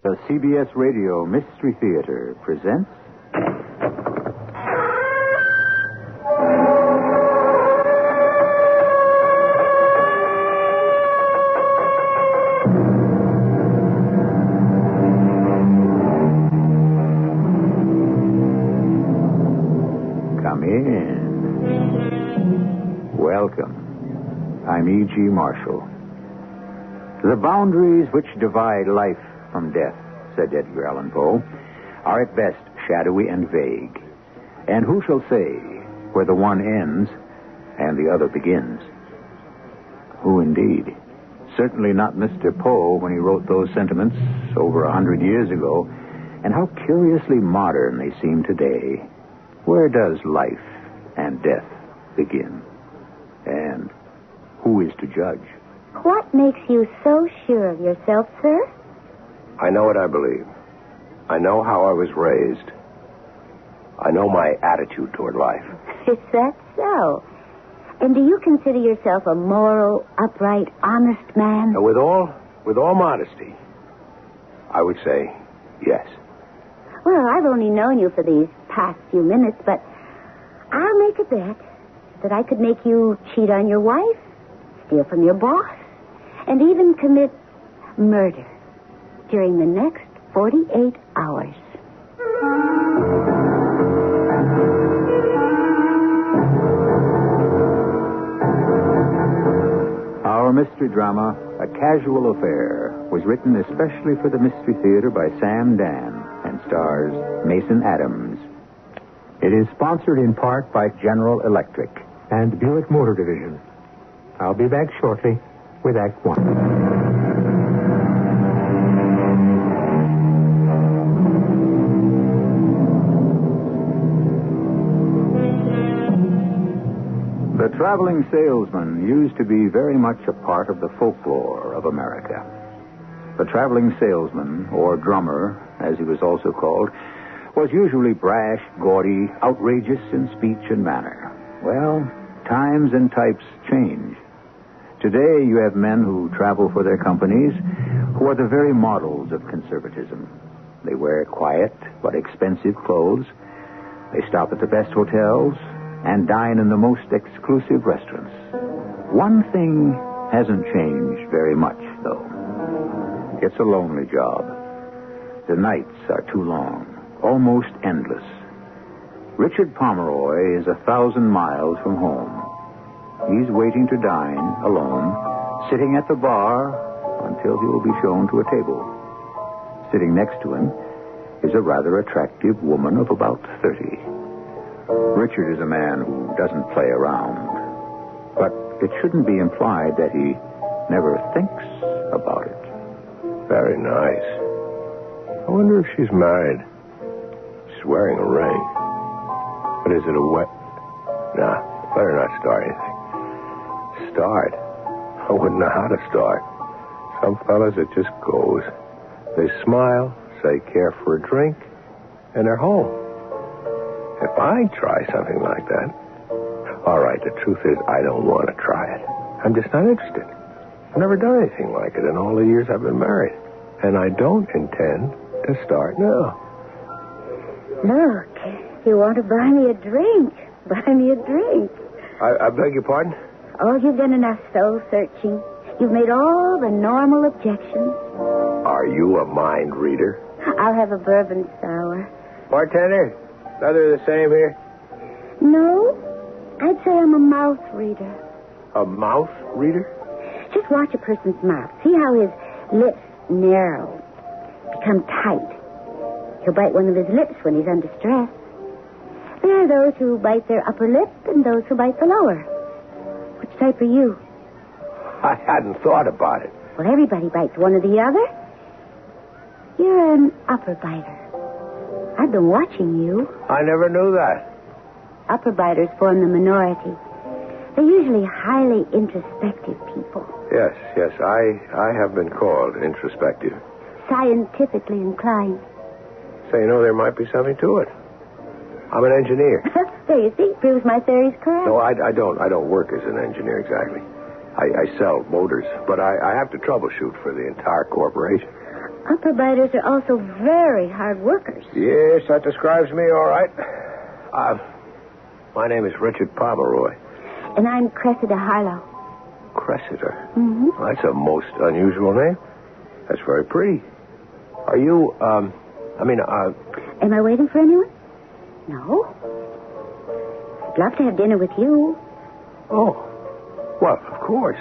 The CBS Radio Mystery Theater presents... Come in. Welcome. I'm E.G. Marshall. The boundaries which divide life from death, said Edgar Allan Poe, are at best shadowy and vague. And who shall say where the one ends and the other begins? Who indeed? Certainly not Mr. Poe when he wrote those sentiments over 100 years ago. And how curiously modern they seem today. Where does life and death begin? And who is to judge? What makes you so sure of yourself, sir? I know what I believe. I know how I was raised. I know my attitude toward life. Is that so? And do you consider yourself a moral, upright, honest man? With all modesty, I would say yes. Well, I've only known you for these past few minutes, but I'll make a bet that I could make you cheat on your wife, steal from your boss, and even commit murder during the next 48 hours. Our mystery drama, A Casual Affair, was written especially for the Mystery Theater by Sam Dan and stars Mason Adams. It is sponsored in part by General Electric and Buick Motor Division. I'll be back shortly with Act One. The traveling salesman used to be very much a part of the folklore of America. The traveling salesman, or drummer, as he was also called, was usually brash, gaudy, outrageous in speech and manner. Well, times and types change. Today you have men who travel for their companies who are the very models of conservatism. They wear quiet but expensive clothes. They stop at the best hotels and dine in the most exclusive restaurants. One thing hasn't changed very much, though. It's a lonely job. The nights are too long, almost endless. Richard Pomeroy is 1,000 miles from home. He's waiting to dine alone, sitting at the bar until he will be shown to a table. Sitting next to him is a rather attractive woman of about 30. Richard is a man who doesn't play around. But it shouldn't be implied that he never thinks about it. Very nice. I wonder if she's married. She's wearing a ring. But is it a wet? Nah, better not start anything. Start? I wouldn't know how to start. Some fellas, it just goes. They smile, say care for a drink, and they're home. If I try something like that... All right, the truth is I don't want to try it. I'm just not interested. I've never done anything like it in all the years I've been married. And I don't intend to start now. Look, if you want to buy me a drink, buy me a drink. I beg your pardon? Oh, you've done enough soul-searching. You've made all the normal objections. Are you a mind reader? I'll have a bourbon sour. Bartender, another of the same here? No, I'd say I'm a mouth reader. A mouth reader? Just watch a person's mouth. See how his lips narrow, become tight. He'll bite one of his lips when he's under stress. There are those who bite their upper lip and those who bite the lower. Which type are you? I hadn't thought about it. Well, everybody bites one or the other. You're an upper biter. I've been watching you. I never knew that. Upper biters form the minority. They're usually highly introspective people. Yes, I have been called introspective. Scientifically inclined. So, there might be something to it. I'm an engineer. There you see, proves my theory's correct. No, I don't work as an engineer exactly. I sell motors, but I have to troubleshoot for the entire corporation. Upper biters are also very hard workers. Yes, that describes me all right. My name is Richard Pomeroy. And I'm Cressida Harlow. Cressida? Mm-hmm. Well, that's a most unusual name. That's very pretty. Are you, Am I waiting for anyone? No. I'd love to have dinner with you. Oh. Well, of course.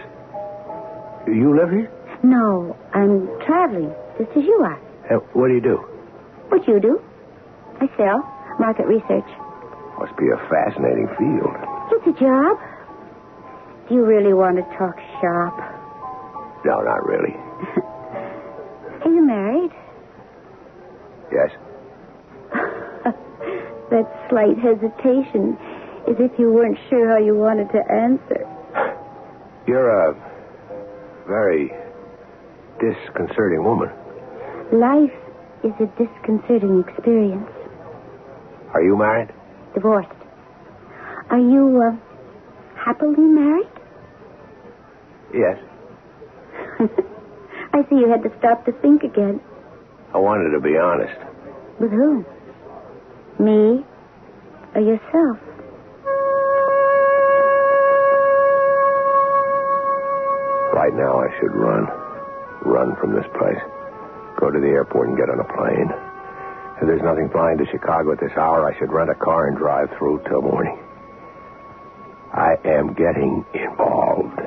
You live here? No, I'm traveling, just as you are. What do you do? What you do? I sell. Market research. Must be a fascinating field. It's a job. Do you really want to talk shop? No, not really. Are you married? Yes. That slight hesitation, as if you weren't sure how you wanted to answer. You're a very disconcerting woman. Life is a disconcerting experience. Are you married? Divorced. Are you, happily married? Yes. I see you had to stop to think again. I wanted to be honest. With whom? Me or yourself? Right now I should run. Run from this place. Go to the airport and get on a plane. If there's nothing flying to Chicago at this hour, I should rent a car and drive through till morning. I am getting involved.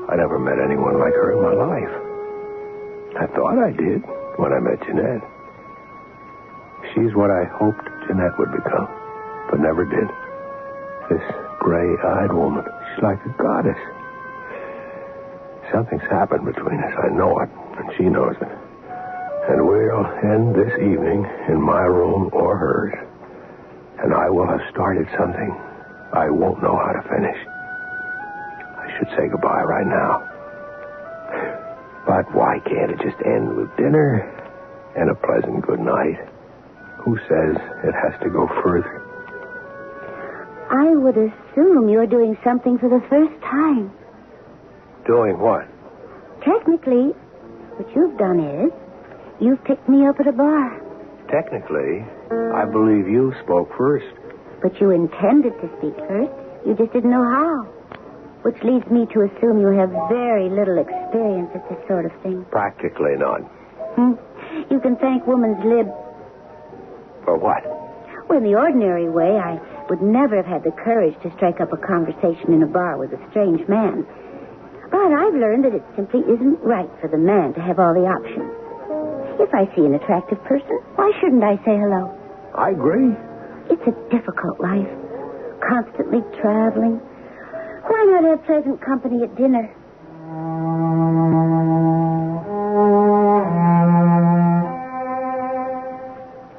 I never met anyone like her in my life. I thought I did when I met Jeanette. She's what I hoped Jeanette would become, but never did. This gray-eyed woman, she's like a goddess. Something's happened between us. I know it, and she knows it. And we'll end this evening in my room or hers. And I will have started something I won't know how to finish. I should say goodbye right now. But why can't it just end with dinner and a pleasant good night? Who says it has to go further? I would assume you're doing something for the first time. Doing what? Technically, what you've done is you've picked me up at a bar. Technically, I believe you spoke first. But you intended to speak first. You just didn't know how. Which leads me to assume you have very little experience at this sort of thing. Practically none. You can thank woman's lib. For what? Well, in the ordinary way, I would never have had the courage to strike up a conversation in a bar with a strange man. But I've learned that it simply isn't right for the man to have all the options. If I see an attractive person, why shouldn't I say hello? I agree. It's a difficult life. Constantly traveling. Why not have pleasant company at dinner?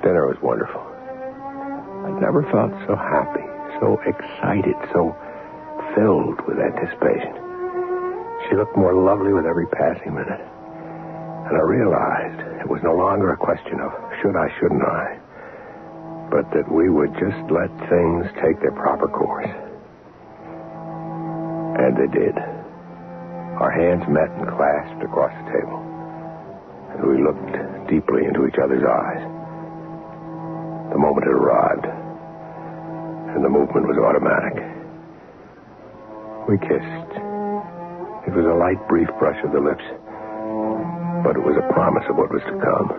Dinner was wonderful. I'd never felt so happy, so excited, so filled with anticipation. She looked more lovely with every passing minute. And I realized it was no longer a question of should I, shouldn't I, but that we would just let things take their proper course. And they did. Our hands met and clasped across the table. And we looked deeply into each other's eyes. The moment had arrived. And the movement was automatic. We kissed. It was a light, brief brush of the lips. But it was a promise of what was to come.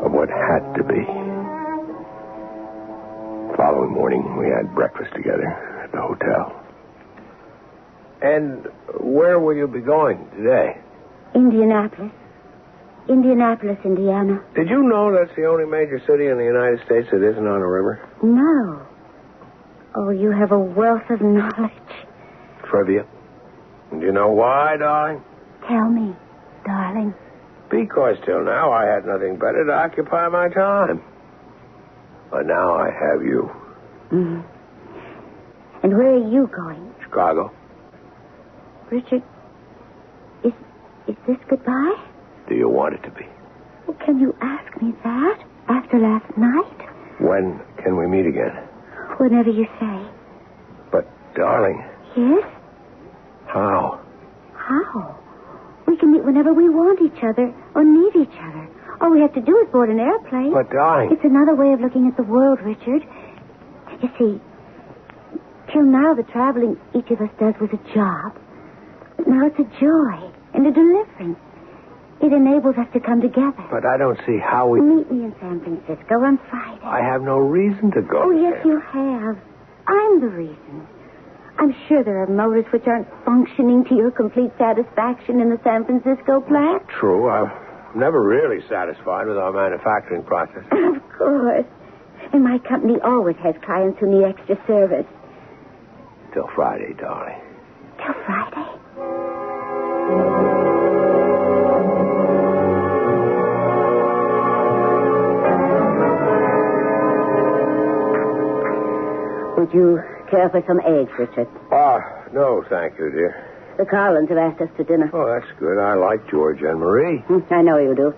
Of what had to be. The following morning, we had breakfast together at the hotel. And where will you be going today? Indianapolis. Indianapolis, Indiana. Did you know that's the only major city in the United States that isn't on a river? No. Oh, you have a wealth of knowledge. Trivia. Do you know why, darling? Tell me, darling. Because till now I had nothing better to occupy my time. But now I have you. Mm-hmm. And where are you going? Chicago. Richard, is this goodbye? Do you want it to be? Well, can you ask me that after last night? When can we meet again? Whenever you say. But, darling. Yes? How? How? We can meet whenever we want each other or need each other. All we have to do is board an airplane. But, darling... It's another way of looking at the world, Richard. You see, till now the traveling each of us does was a job. But now it's a joy and a deliverance. It enables us to come together. But I don't see how we... Meet me in San Francisco on Friday. I have no reason to go. Oh, yes, you have. I'm the reason. I'm sure there are motors which aren't functioning to your complete satisfaction in the San Francisco plant. True. I'm never really satisfied with our manufacturing process. Of course. And my company always has clients who need extra service. Till Friday, darling. Till Friday? Would you care for some eggs, Richard? No, thank you, dear. The Carlins have asked us to dinner. Oh, that's good. I like George and Marie. I know you do.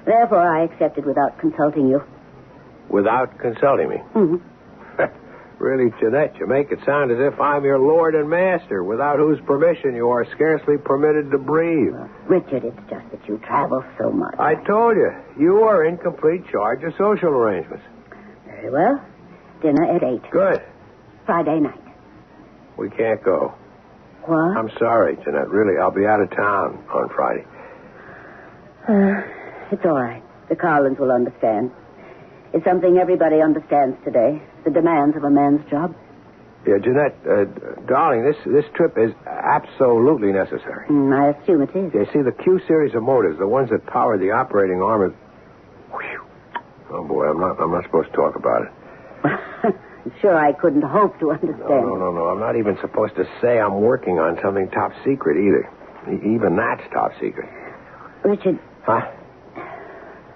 Therefore, I accepted without consulting you. Without consulting me? Mm-hmm. Really, Jeanette, you make it sound as if I'm your lord and master, without whose permission you are scarcely permitted to breathe. Richard, it's just that you travel so much. I told you, you are in complete charge of social arrangements. Very well. Dinner at 8. Good. Friday night. We can't go. What? I'm sorry, Jeanette. Really, I'll be out of town on Friday. It's all right. The Carlins will understand. It's something everybody understands today. The demands of a man's job. Yeah, Jeanette, darling, this trip is absolutely necessary. I assume it is. You see, the Q series of motors, the ones that power the operating arm, is... Whew. Oh, boy, I'm not supposed to talk about it. I'm sure I couldn't hope to understand. No. I'm not even supposed to say I'm working on something top secret either. Even that's top secret. Richard. Huh?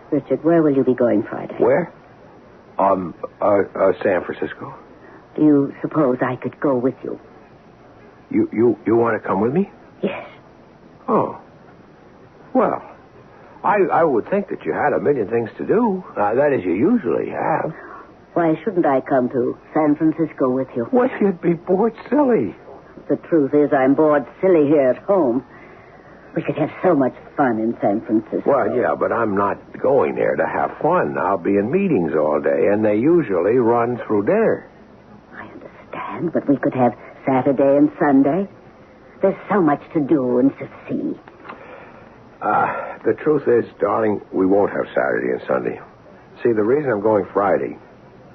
Richard, where will you be going Friday? Where? San Francisco. Do you suppose I could go with you? You want to come with me? Yes. Oh. Well, I would think that you had a million things to do. That is, you usually have. Why shouldn't I come to San Francisco with you? Well, you'd be bored silly. The truth is, I'm bored silly here at home. We could have so much fun in San Francisco. Well, yeah, but I'm not going there to have fun. I'll be in meetings all day, and they usually run through dinner. I understand, but we could have Saturday and Sunday. There's so much to do and to see. The truth is, darling, we won't have Saturday and Sunday. See, the reason I'm going Friday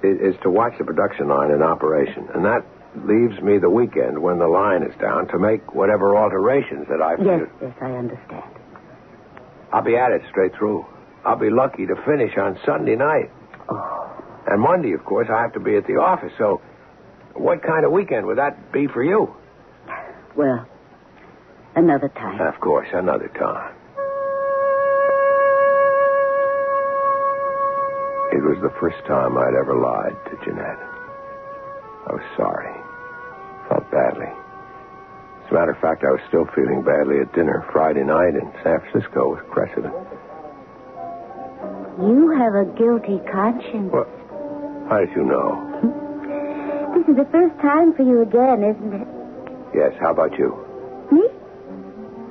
is to watch the production line in operation, and that leaves me the weekend when the line is down to make whatever alterations that I feel. Yes, I understand. I'll be at it straight through. I'll be lucky to finish on Sunday night. Oh. And Monday, of course, I have to be at the office, so what kind of weekend would that be for you? Well, another time. Of course, another time. It was the first time I'd ever lied to Jeanette. I was sorry. Felt badly. As a matter of fact, I was still feeling badly at dinner Friday night in San Francisco with Cressida. You have a guilty conscience. What? How did you know? This is the first time for you again, isn't it? Yes, how about you? Me?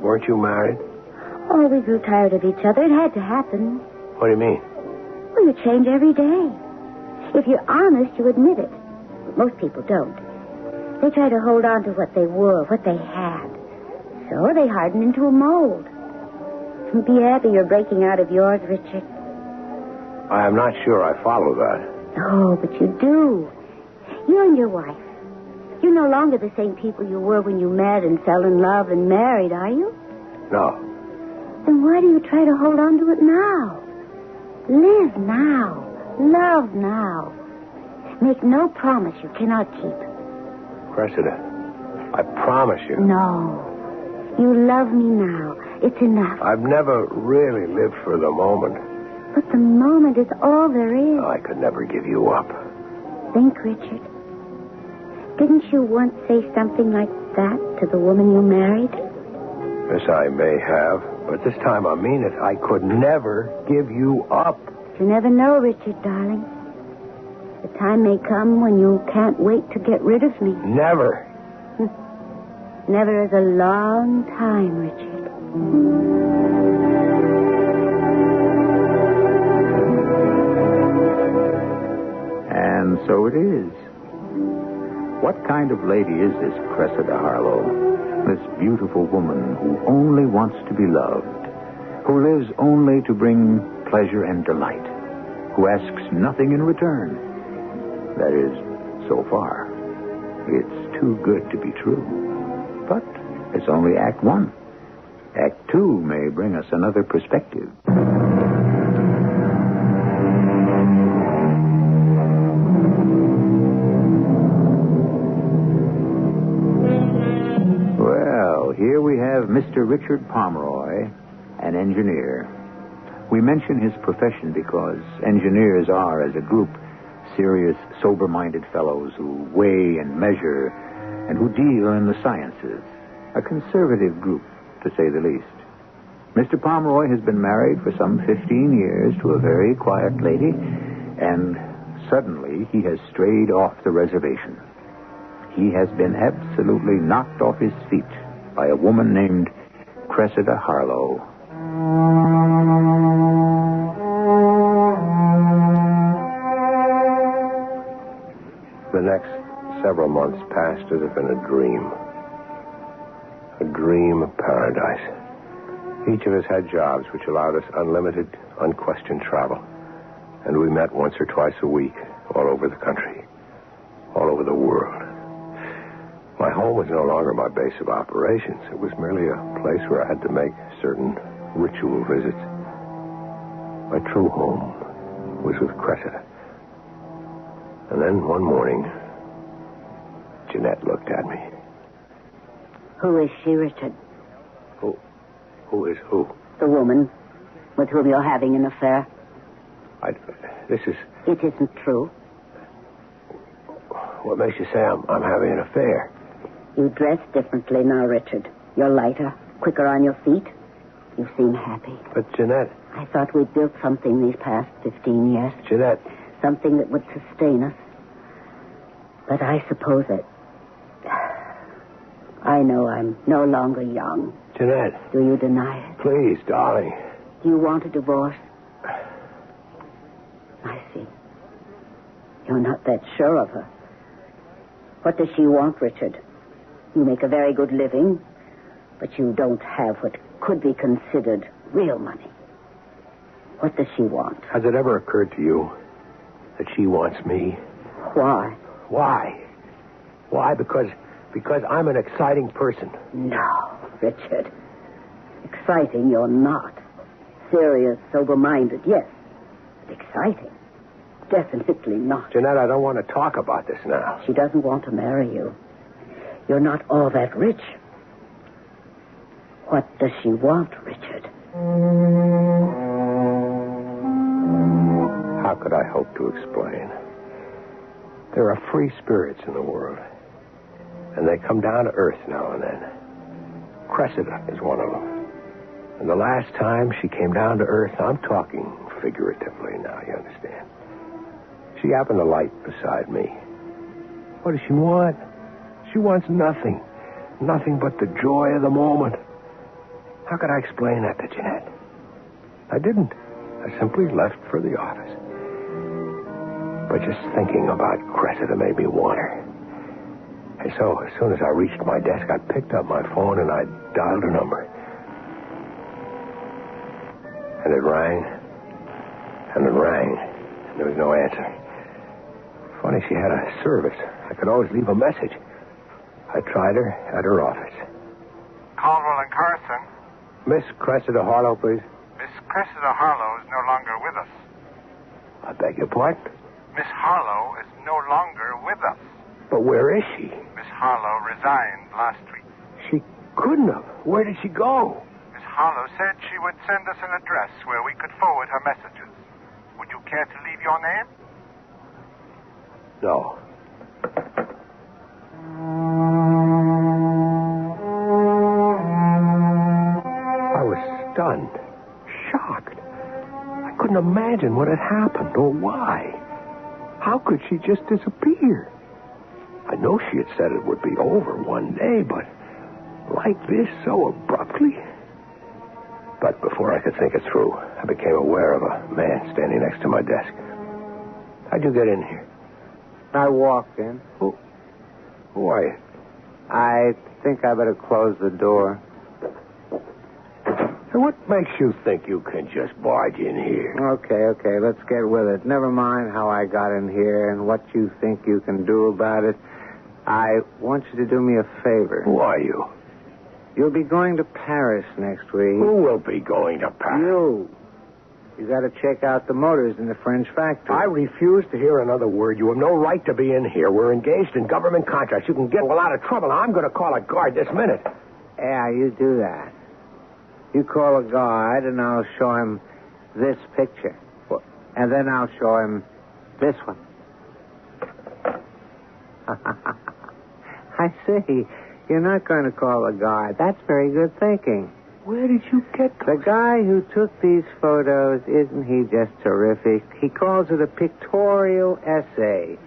Weren't you married? Oh, we grew tired of each other. It had to happen. What do you mean? Well, you change every day. If you're honest, you admit it. But most people don't. They try to hold on to what they were, what they had. So they harden into a mold. Be happy you're breaking out of yours, Richard. I am not sure I follow that. Oh, but you do. You and your wife. You're no longer the same people you were when you met and fell in love and married, are you? No. Then why do you try to hold on to it now? Live now. Love now. Make no promise you cannot keep. Cressida, I promise you. No. You love me now. It's enough. I've never really lived for the moment. But the moment is all there is. I could never give you up. Think, Richard. Didn't you once say something like that to the woman you married? Yes, I may have. But this time I mean it. I could never give you up. You never know, Richard, darling. The time may come when you can't wait to get rid of me. Never. Never is a long time, Richard. And so it is. What kind of lady is this Cressida Harlow? This beautiful woman who only wants to be loved, who lives only to bring pleasure and delight, who asks nothing in return. That is, so far. It's too good to be true. But it's only Act 1. Act 2 may bring us another perspective. Well, here we have Mr. Richard Pomeroy, an engineer. We mention his profession because engineers are, as a group, serious, sober-minded fellows who weigh and measure and who deal in the sciences. A conservative group, to say the least. Mr. Pomeroy has been married for some 15 years to a very quiet lady, and suddenly he has strayed off the reservation. He has been absolutely knocked off his feet by a woman named Cressida Harlow. The next several months passed as if in a dream. A dream of paradise. Each of us had jobs which allowed us unlimited, unquestioned travel. And we met once or twice a week, all over the country, all over the world. My home was no longer my base of operations. It was merely a place where I had to make certain ritual visits. My true home was with Cressida. And then one morning, Jeanette looked at me. Who is she, Richard? Who is who? The woman with whom you're having an affair. This is... It isn't true. What makes you say I'm having an affair? You dress differently now, Richard. You're lighter, quicker on your feet. You seem happy. But, Jeanette... I thought we'd built something these past 15 years. Jeanette... Something that would sustain us. But I suppose that... I know I'm no longer young. Jeanette... Do you deny it? Please, darling. Do you want a divorce? I see. You're not that sure of her. What does she want, Richard? You make a very good living, but you don't have what could be considered real money. What does she want? Has it ever occurred to you that she wants me? Why? Why? Why? Because I'm an exciting person. No, Richard. Exciting, you're not. Serious, sober-minded, yes. But exciting? Definitely not. Jeanette, I don't want to talk about this now. She doesn't want to marry you. You're not all that rich. What does she want, Richard? How could I hope to explain? There are free spirits in the world, and they come down to earth now and then. Cressida is one of them. And the last time she came down to earth, I'm talking figuratively now, you understand? She happened to light beside me. What does she want? She wants nothing. Nothing but the joy of the moment. How could I explain that to Jeanette? I didn't. I simply left for the office. But just thinking about Cressida made me want her. And so, as soon as I reached my desk, I picked up my phone and I dialed her number. And it rang. And it rang. And there was no answer. Funny, she had a service. I could always leave a message. I tried her at her office. Caldwell and Carson. Miss Cressida Harlow, please. Miss Cressida Harlow is no longer with us. I beg your pardon? Miss Harlow is no longer with us. But where is she? Miss Harlow resigned last week. She couldn't have. Where did she go? Miss Harlow said she would send us an address where we could forward her messages. Would you care to leave your name? No. I was stunned, shocked. I couldn't imagine what had happened or why. How could she just disappear? I know she had said it would be over one day, but like this, so abruptly? But before I could think it through, I became aware of a man standing next to my desk. How'd you get in here? I walked in. Who are you? I think I better close the door. What makes you think you can just barge in here? Okay, let's get with it. Never mind how I got in here and what you think you can do about it. I want you to do me a favor. Who are you? You'll be going to Paris next week. Who will be going to Paris? You got to check out the motors in the French factory. I refuse to hear another word. You have no right to be in here. We're engaged in government contracts. You can get in a lot of trouble. I'm going to call a guard this minute. Yeah, you do that. You call a guard, and I'll show him this picture. What? And then I'll show him this one. I see. You're not going to call a guard. That's very good thinking. Where did you get those? The guy who took these photos, isn't he just terrific? He calls it a pictorial essay.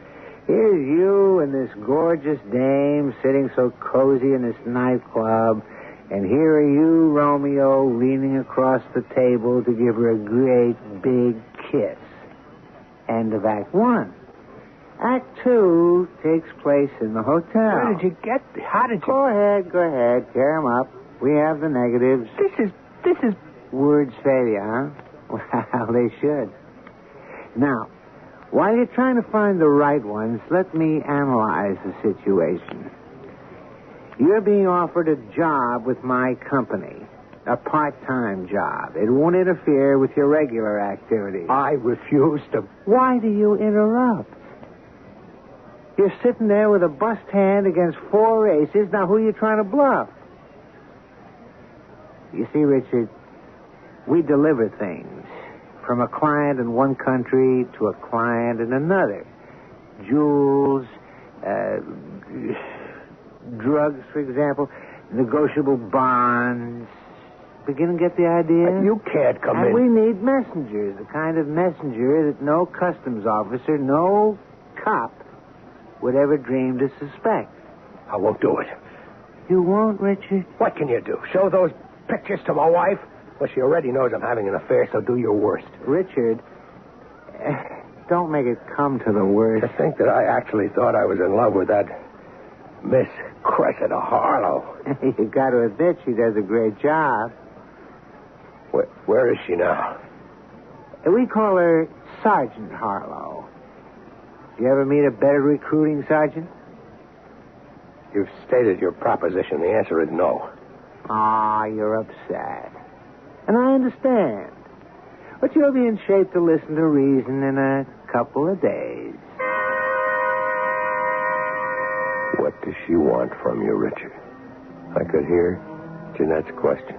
Here's you and this gorgeous dame sitting so cozy in this nightclub. And here are you, Romeo, leaning across the table to give her a great big kiss. End of Act 1. Act 2 takes place in the hotel. Where did you get... How did you... Go ahead. Tear 'em up. We have the negatives. This is... Words fail you, huh? Well, they should. Now, while you're trying to find the right ones, let me analyze the situation. You're being offered a job with my company. A part-time job. It won't interfere with your regular activities. I refuse to... Why do you interrupt? You're sitting there with a bust hand against 4 aces. Now, who are you trying to bluff? You see, Richard, we deliver things from a client in one country to a client in another. Jewels, drugs, for example, negotiable bonds. Begin to get the idea? You can't come in. And we need messengers, the kind of messenger that no customs officer, no cop would ever dream to suspect. I won't do it. You won't, Richard? What can you do? Show those pictures to my wife? Well, she already knows I'm having an affair, so do your worst. Richard, don't make it come to the worst. To think that I actually thought I was in love with that Miss Cressida Harlow. You got to admit she does a great job. Where is she now? We call her Sergeant Harlow. You ever meet a better recruiting sergeant? You've stated your proposition. The answer is no. You're upset. And I understand. But you'll be in shape to listen to reason in a couple of days. What does she want from you, Richard? I could hear Jeanette's question.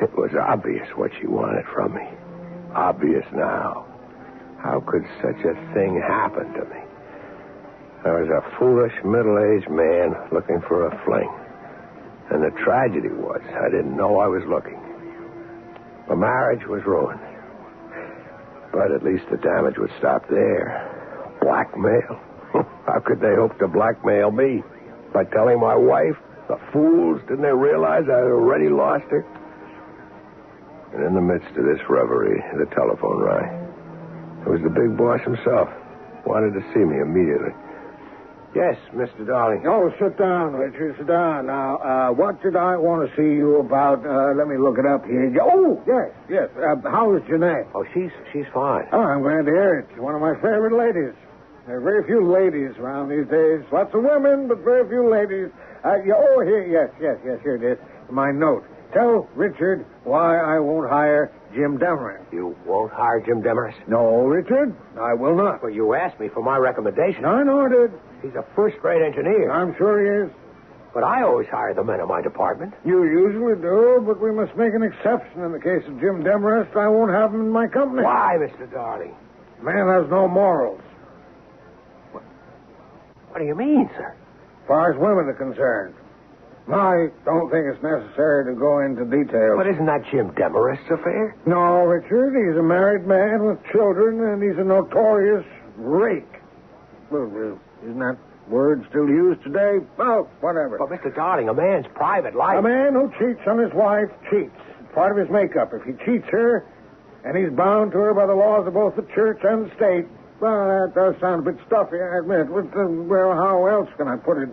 It was obvious what she wanted from me. Obvious now. How could such a thing happen to me? I was a foolish, middle-aged man looking for a fling. And the tragedy was, I didn't know I was looking. The marriage was ruined. But at least the damage would stop there. Blackmail? How could they hope to blackmail me? By telling my wife? The fools, didn't they realize I had already lost her? And in the midst of this reverie, the telephone rang. It was the big boss himself. Wanted to see me immediately. Yes, Mr. Darling. Oh, sit down, Richard. Sit down. Now, what did I want to see you about? Let me look it up here. Oh, yes. How is Jeanette? Oh, she's fine. Oh, I'm glad to hear it. She's one of my favorite ladies. There are very few ladies around these days. Lots of women, but very few ladies. Here, yes, here it is. My note. Tell Richard why I won't hire Jim Demarest. You won't hire Jim Demarest? No, Richard, I will not. Well, you asked me for my recommendation. I know I did. He's a first-rate engineer. I'm sure he is. But I always hire the men in my department. You usually do, but we must make an exception. In the case of Jim Demarest, I won't have him in my company. Why, Mr. Darling? Man has no morals. What do you mean, sir? As far as women are concerned. I don't think it's necessary to go into details. But isn't that Jim Demarest's affair? No, Richard. He's a married man with children, and he's a notorious rake. Well, isn't that Word still used today? Well, whatever. But, Mr. Darling, a man's private life... A man who cheats on his wife cheats. It's part of his makeup. If he cheats her, and he's bound to her by the laws of both the church and the state, well, that does sound a bit stuffy, I admit. Well, how else can I put it?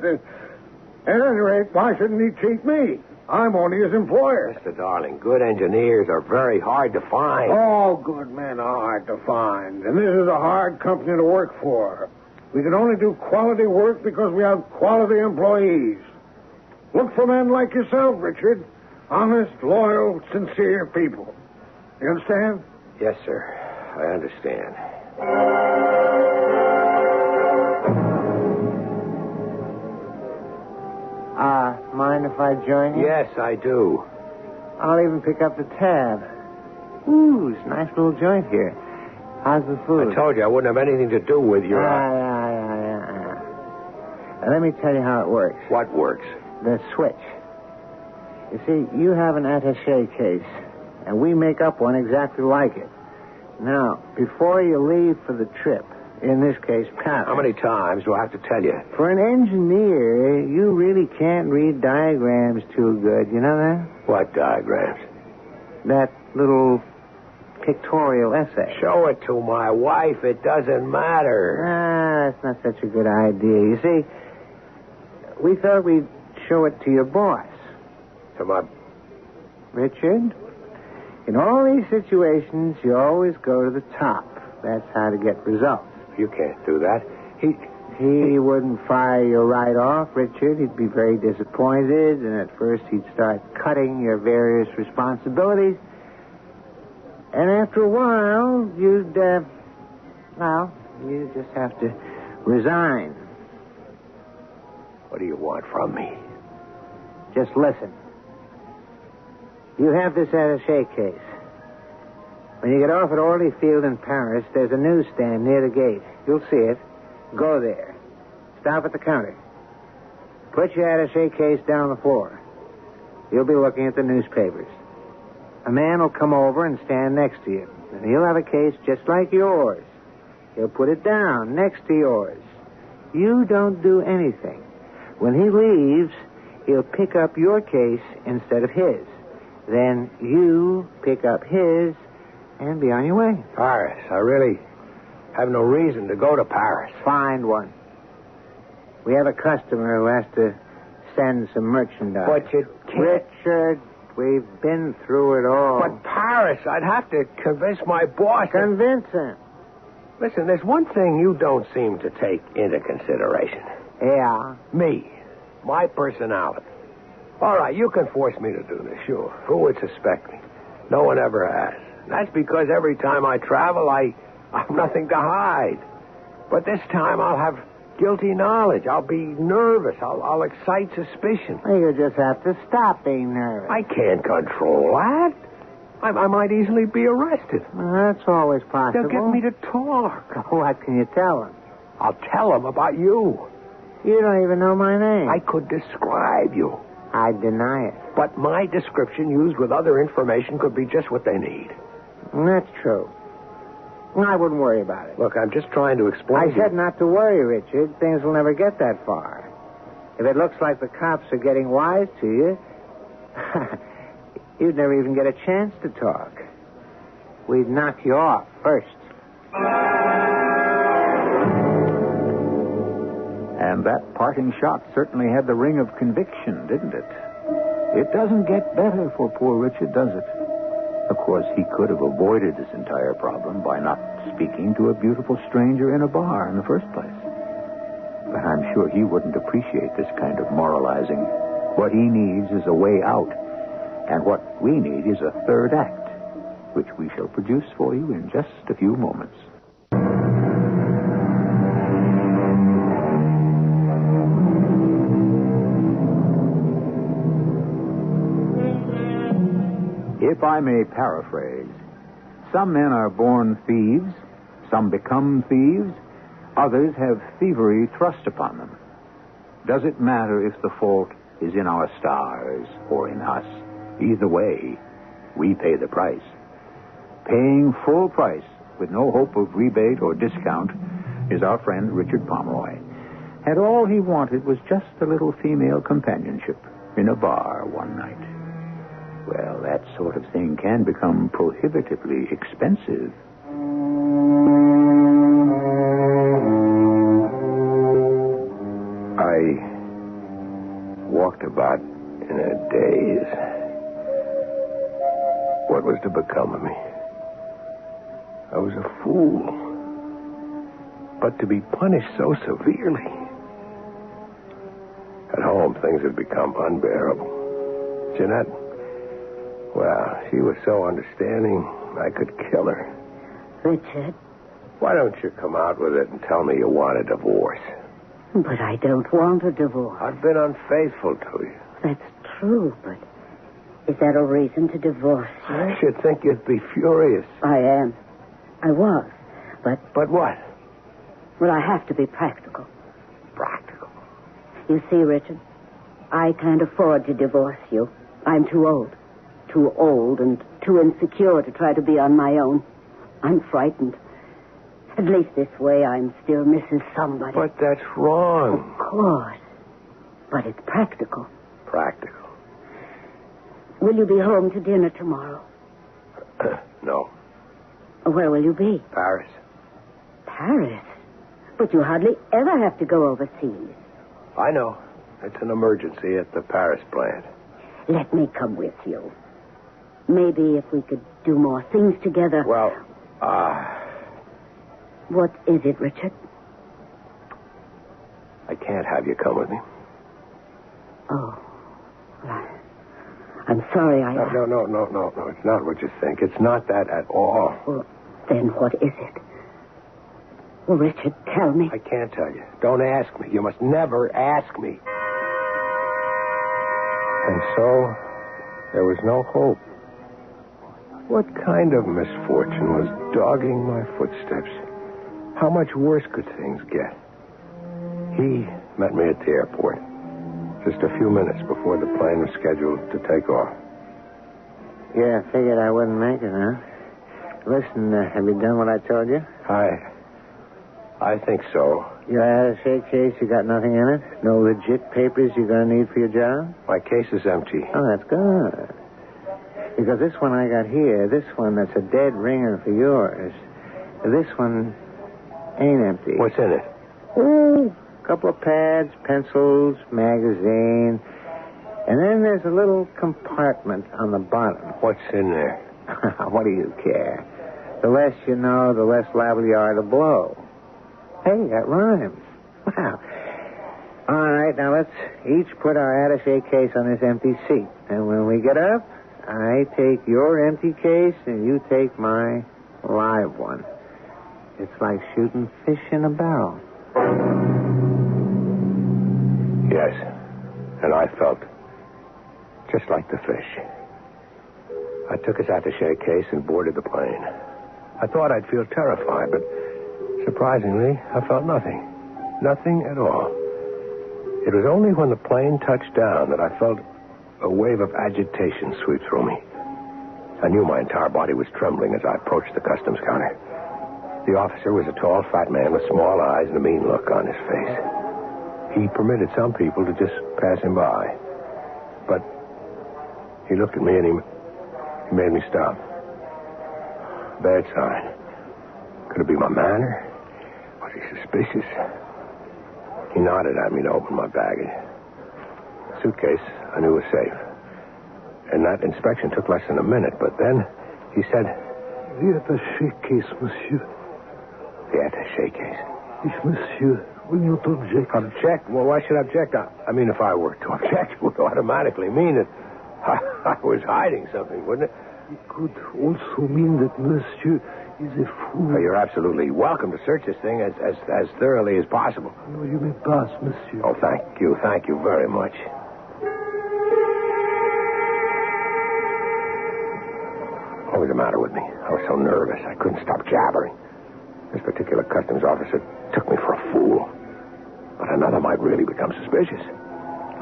At any rate, why shouldn't he cheat me? I'm only his employer. Mr. Darling, good engineers are very hard to find. All good men are hard to find. And this is a hard company to work for. We can only do quality work because we have quality employees. Look for men like yourself, Richard. Honest, loyal, sincere people. You understand? Yes, sir. I understand. Mind if I join you? Yes, I do. I'll even pick up the tab. Ooh, it's a nice little joint here. How's the food? I told you I wouldn't have anything to do with your... Now, let me tell you how it works. What works? The switch. You see, you have an attaché case, and we make up one exactly like it. Now, before you leave for the trip, in this case, Paris... How many times do I have to tell you? For an engineer, you really can't read diagrams too good. You know that? What diagrams? That little pictorial essay. Show it to my wife. It doesn't matter. That's not such a good idea. You see, we thought we'd show it to your boss. To my... Richard, in all these situations, you always go to the top. That's how to get results. You can't do that. He wouldn't fire you right off, Richard. He'd be very disappointed, and at first he'd start cutting your various responsibilities. And after a while, you'd just have to resign. What do you want from me? Just listen. You have this attaché case. When you get off at Orly Field in Paris, there's a newsstand near the gate. You'll see it. Go there. Stop at the counter. Put your attaché case down on the floor. You'll be looking at the newspapers. A man will come over and stand next to you, and he'll have a case just like yours. He'll put it down next to yours. You don't do anything. When he leaves, he'll pick up your case instead of his. Then you pick up his and be on your way. Paris. I really have no reason to go to Paris. Find one. We have a customer who has to send some merchandise. But you can't... Richard, we've been through it all. But Paris, I'd have to convince my boss... Convince him. Listen, there's one thing you don't seem to take into consideration. Yeah? Me. My personality. All right, you can force me to do this, sure. Who would suspect me? No one ever has. That's because every time I travel, I've nothing to hide. But this time I'll have guilty knowledge. I'll be nervous. I'll excite suspicion. Well, you just have to stop being nervous. I can't control that. I might easily be arrested. Well, that's always possible. They'll get me to talk. What can you tell them? I'll tell them about you. You don't even know my name. I could describe you. I deny it. But my description used with other information could be just what they need. That's true. I wouldn't worry about it. Look, I'm just trying to explain. I said not to worry, Richard. Things will never get that far. If it looks like the cops are getting wise to you, you'd never even get a chance to talk. We'd knock you off first. And that parting shot certainly had the ring of conviction, didn't it? It doesn't get better for poor Richard, does it? Of course, he could have avoided this entire problem by not speaking to a beautiful stranger in a bar in the first place. But I'm sure he wouldn't appreciate this kind of moralizing. What he needs is a way out. And what we need is a third act, which we shall produce for you in just a few moments. If I may paraphrase, some men are born thieves, some become thieves, others have thievery thrust upon them. Does it matter if the fault is in our stars or in us? Either way, we pay the price. Paying full price with no hope of rebate or discount is our friend Richard Pomeroy. and all he wanted was just a little female companionship in a bar one night. Well, that sort of thing can become prohibitively expensive. I walked about in a daze. What was to become of me? I was a fool. But to be punished so severely. At home, things had become unbearable. Jeanette, well, she was so understanding, I could kill her. Richard. Why don't you come out with it and tell me you want a divorce? But I don't want a divorce. I've been unfaithful to you. That's true, but is that a reason to divorce you? I should think you'd be furious. I am. I was, but... But what? Well, I have to be practical. Practical? You see, Richard, I can't afford to divorce you. I'm too old. Too old and too insecure to try to be on my own. I'm frightened. At least this way I'm still Mrs. Somebody. But that's wrong. Of course. But it's practical. Practical? Will you be home to dinner tomorrow? No. Where will you be? Paris. Paris? But you hardly ever have to go overseas. I know. It's an emergency at the Paris plant. Let me come with you. Maybe if we could do more things together. Well, What is it, Richard? I can't have you come with me. Oh. Well, I'm sorry I... No. It's not what you think. It's not that at all. Well, then what is it? Well, Richard, tell me. I can't tell you. Don't ask me. You must never ask me. And so, there was no hope. What kind of misfortune was dogging my footsteps? How much worse could things get? He met me at the airport, just a few minutes before the plane was scheduled to take off. Yeah, I figured I wouldn't make it, huh? Listen, have you done what I told you? I think so. Your attaché case, you got nothing in it? No legit papers you're going to need for your job? My case is empty. Oh, that's good. Because this one I got here, this one that's a dead ringer for yours, this one ain't empty. What's in it? Oh, a couple of pads, pencils, magazine. And then there's a little compartment on the bottom. What's in there? What do you care? The less you know, the less liable you are to blow. Hey, that rhymes. Wow. All right, now let's each put our attaché case on this empty seat. And when we get up, I take your empty case and you take my live one. It's like shooting fish in a barrel. Yes. And I felt just like the fish. I took his attaché case and boarded the plane. I thought I'd feel terrified, but surprisingly, I felt nothing. Nothing at all. It was only when the plane touched down that I felt a wave of agitation sweep through me. I knew my entire body was trembling as I approached the customs counter. The officer was a tall, fat man with small eyes and a mean look on his face. He permitted some people to just pass him by. But he looked at me and he made me stop. Bad sign. Could it be my manner? Was he suspicious? He nodded at me to open my baggage. The suitcase I knew was safe. And that inspection took less than a minute, but then he said... The attaché case, monsieur. The attaché case? If monsieur will not object. Object? Well, why should I object? I mean, if I were to object, it would automatically mean that I was hiding something, wouldn't it? It could also mean that monsieur is a fool. Oh, you're absolutely welcome to search this thing as thoroughly as possible. No, you may pass, monsieur. Oh, thank you very much. What was the matter with me? I was so nervous, I couldn't stop jabbering. This particular customs officer took me for a fool. But another might really become suspicious.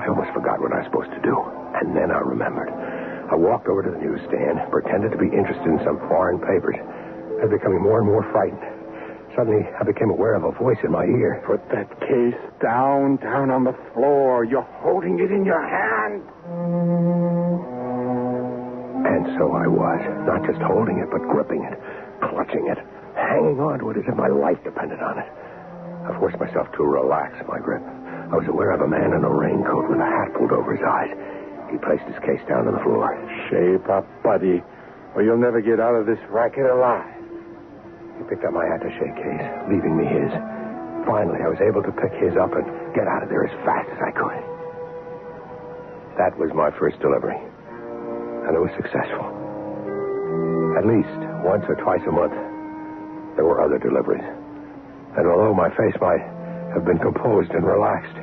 I almost forgot what I was supposed to do. And then I remembered. I walked over to the newsstand, pretended to be interested in some foreign papers. I was becoming more and more frightened. suddenly I became aware of a voice in my ear. Put that case down on the floor. You're holding it in your hand. And so I was. Not just holding it, but gripping it, clutching it, hanging on to it as if my life depended on it. I forced myself to relax my grip. I was aware of a man in a raincoat with a hat pulled over his eyes. He placed his case down on the floor. Shape up, buddy, or you'll never get out of this racket alive. He picked up my attaché case, leaving me his. Finally, I was able to pick his up and get out of there as fast as I could. That was my first delivery. And it was successful. At least once or twice a month, there were other deliveries. And although my face might have been composed and relaxed,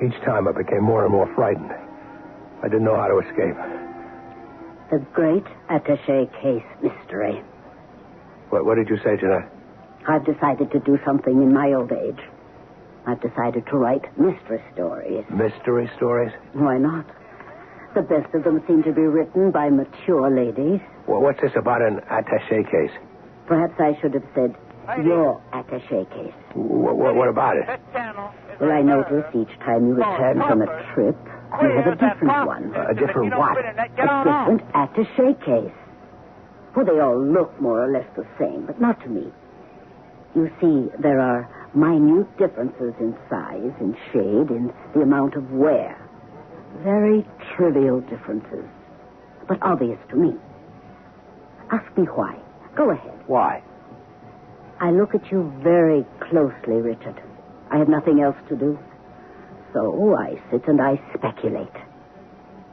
each time I became more and more frightened. I didn't know how to escape. The great attaché case mystery. What did you say, Jeanette? I've decided to do something in my old age. I've decided to write mystery stories. Mystery stories? Why not? The best of them seem to be written by mature ladies. Well, what's this about an attaché case? Perhaps I should have said your attaché case. What about it? Well, I notice each time you return from a trip, you have a different one. A different what? A different attaché case. Well, they all look more or less the same, but not to me. You see, there are minute differences in size, in shade, in the amount of wear. Very trivial differences, but obvious to me. Ask me why. Go ahead. Why? I look at you very closely, Richard. I have nothing else to do. So I sit and I speculate.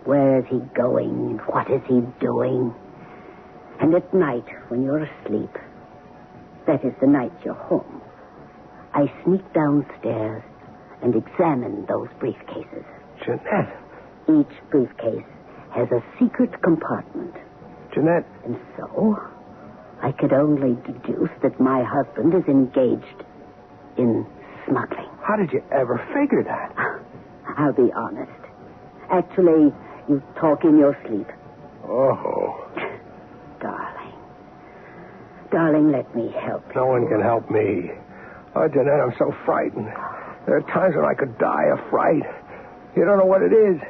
Where is he going? What is he doing? And at night, when you're asleep, that is the night you're home, I sneak downstairs and examine those briefcases. Jeanette. Each briefcase has a secret compartment. Jeanette. And so, I could only deduce that my husband is engaged in smuggling. How did you ever figure that? I'll be honest. Actually, you talk in your sleep. Oh. Darling, let me help you. No one can help me. Oh, Jeanette, I'm so frightened. There are times when I could die of fright. You don't know what it is.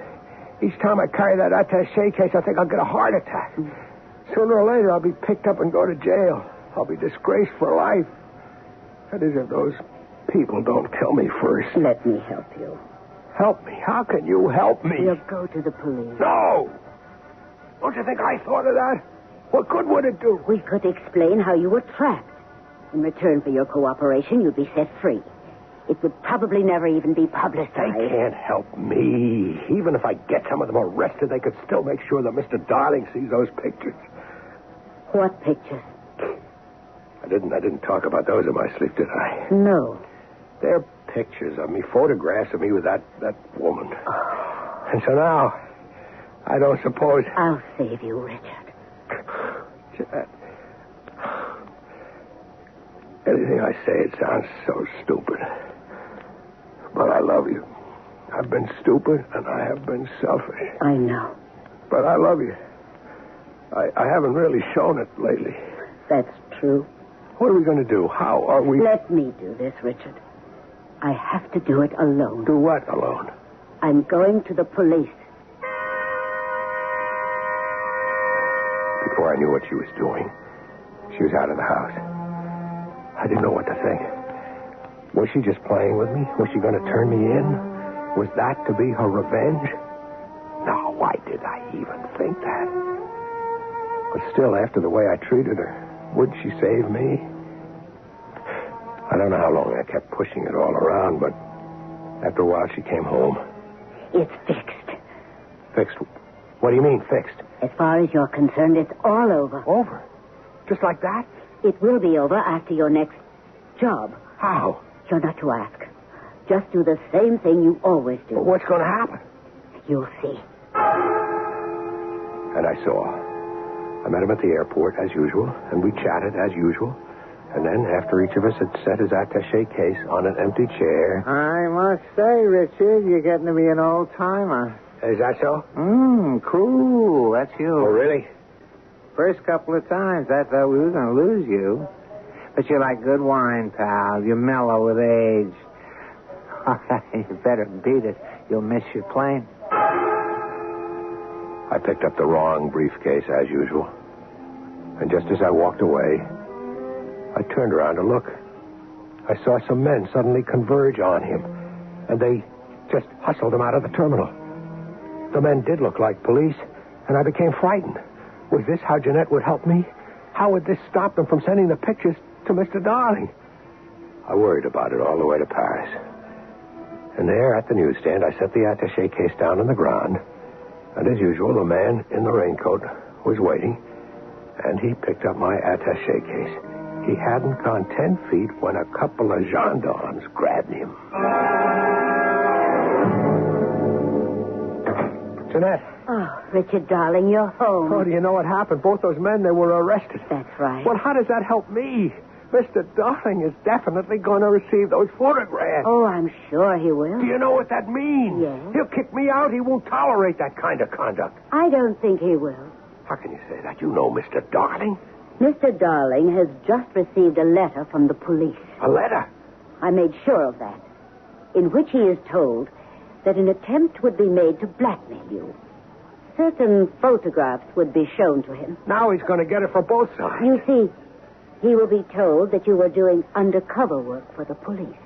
Each time I carry that attaché case, I think I'll get a heart attack. Sooner or later, I'll be picked up and go to jail. I'll be disgraced for life. That is, if those people don't kill me first. Let me help you. Help me? How can you help me? We'll go to the police. No! Don't you think I thought of that? What good would it do? We could explain how you were trapped. In return for your cooperation, you'd be set free. It would probably never even be publicized. They can't help me. Even if I get some of them arrested, they could still make sure that Mr. Darling sees those pictures. What pictures? I didn't talk about those in my sleep, did I? No. They're pictures of me, photographs of me with that woman. Oh. And so now, I don't suppose... I'll save you, Richard. Jeanette. Anything I say, it sounds so stupid. But I love you. I've been stupid, and I have been selfish. I know. But I love you. I haven't really shown it lately. That's true. What are we going to do? How are we... Let me do this, Richard. I have to do it alone. Do what alone? I'm going to the police. Before I knew what she was doing, she was out of the house. I didn't know what to think. Was she just playing with me? Was she going to turn me in? Was that to be her revenge? No, why did I even think that? But still, after the way I treated her, would she save me? I don't know how long I kept pushing it all around, but after a while she came home. It's fixed. Fixed? What do you mean, fixed? As far as you're concerned, it's all over. Over? Just like that? It will be over after your next job. How? You're not to ask. Just do the same thing you always do. Well, what's going to happen? You'll see. And I saw. I met him at the airport, as usual, and we chatted, as usual. And then, after each of us had set his attaché case on an empty chair... I must say, Richard, you're getting to be an old-timer. Is that so? Cool. That's you. Oh, really? First couple of times, I thought we were going to lose you. But you like good wine, pal. You're mellow with age. All right, you better beat it. You'll miss your plane. I picked up the wrong briefcase, as usual. And just as I walked away, I turned around to look. I saw some men suddenly converge on him, and they just hustled him out of the terminal. The men did look like police, and I became frightened. Was this how Jeanette would help me? How would this stop them from sending the pictures to Mr. Darling? I worried about it all the way to Paris. And there at the newsstand, I set the attaché case down on the ground. And as usual, the man in the raincoat was waiting, and he picked up my attaché case. He hadn't gone 10 feet when a couple of gendarmes grabbed him. Jeanette. Oh, Richard, darling, you're home. Oh, do you know what happened? Both those men, they were arrested. That's right. Well, how does that help me? Mr. Darling is definitely going to receive those photographs. Oh, I'm sure he will. Do you know what that means? Yes. He'll kick me out. He won't tolerate that kind of conduct. I don't think he will. How can you say that? You know Mr. Darling. Mr. Darling has just received a letter from the police. A letter? I made sure of that, in which he is told that an attempt would be made to blackmail you. Certain photographs would be shown to him. Now he's going to get it for both sides. You see, he will be told that you were doing undercover work for the police,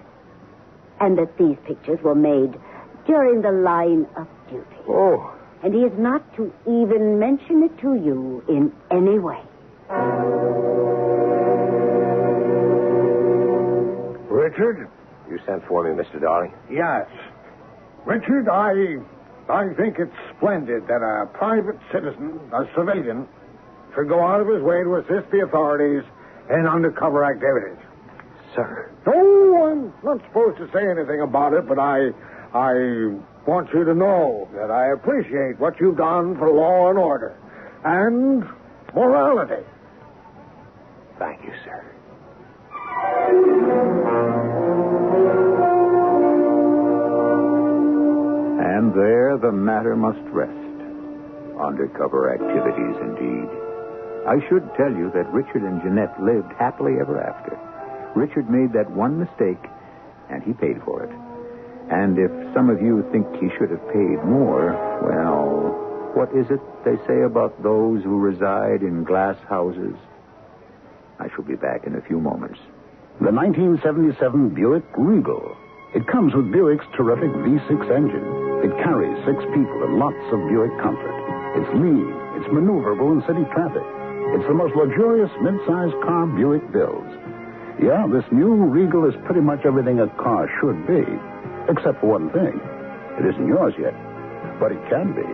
and that these pictures were made during the line of duty. Oh. And he is not to even mention it to you in any way. Richard? You sent for me, Mr. Darling? Yes. Richard, I think it's splendid that a private citizen, a civilian, should go out of his way to assist the authorities in undercover activities. Sir. Oh, I'm not supposed to say anything about it, but I want you to know that I appreciate what you've done for law and order and morality. Thank you, sir. And there the matter must rest. Undercover activities, indeed. I should tell you that Richard and Jeanette lived happily ever after. Richard made that one mistake, and he paid for it. And if some of you think he should have paid more, well, what is it they say about those who reside in glass houses? I shall be back in a few moments. The 1977 Buick Regal. It comes with Buick's terrific V6 engine. It carries 6 people and lots of Buick comfort. It's lean. It's maneuverable in city traffic. It's the most luxurious mid-sized car Buick builds. Yeah, this new Regal is pretty much everything a car should be. Except for one thing. It isn't yours yet. But it can be.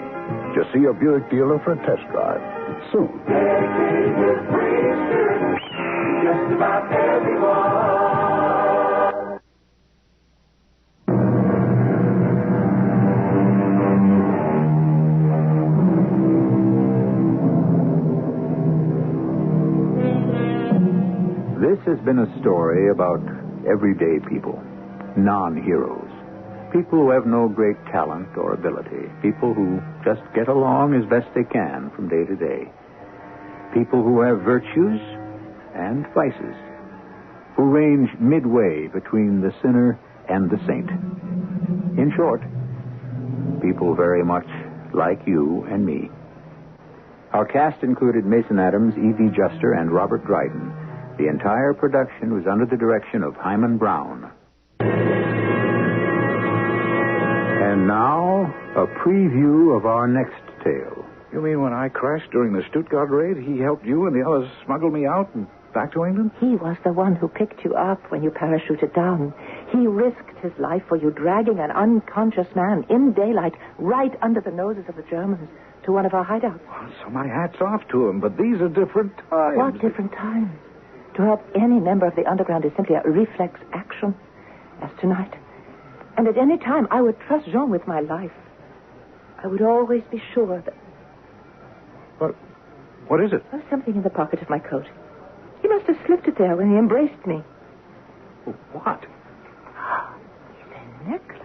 Just see your Buick dealer for a test drive. Soon. Just about everyone. This has been a story about everyday people, non-heroes. People who have no great talent or ability. People who just get along as best they can from day to day. People who have virtues and vices. Who range midway between the sinner and the saint. In short, people very much like you and me. Our cast included Mason Adams, E.V. Juster, and Robert Dryden. The entire production was under the direction of Himan Brown. And now, a preview of our next tale. You mean when I crashed during the Stuttgart raid, he helped you and the others smuggle me out and back to England? He was the one who picked you up when you parachuted down. He risked his life for you, dragging an unconscious man in daylight right under the noses of the Germans to one of our hideouts. Well, so my hat's off to him, but these are different times. What different times? To help any member of the underground is simply a reflex action, as tonight. And at any time, I would trust Jean with my life. I would always be sure that... What is it? There's something in the pocket of my coat. He must have slipped it there when he embraced me. What? It's a necklace.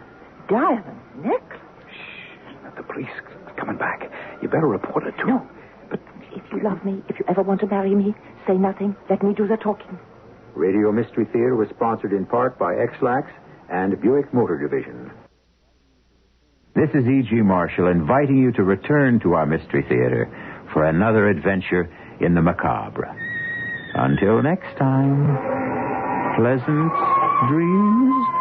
Diamond necklace. Shh. The police are coming back. You better report it to No. But if you love me, if you ever want to marry me, say nothing. Let me do the talking. Radio Mystery Theater was sponsored in part by X-Lax and Buick Motor Division. This is E.G. Marshall inviting you to return to our Mystery Theater for another adventure in the macabre. Until next time, pleasant dreams.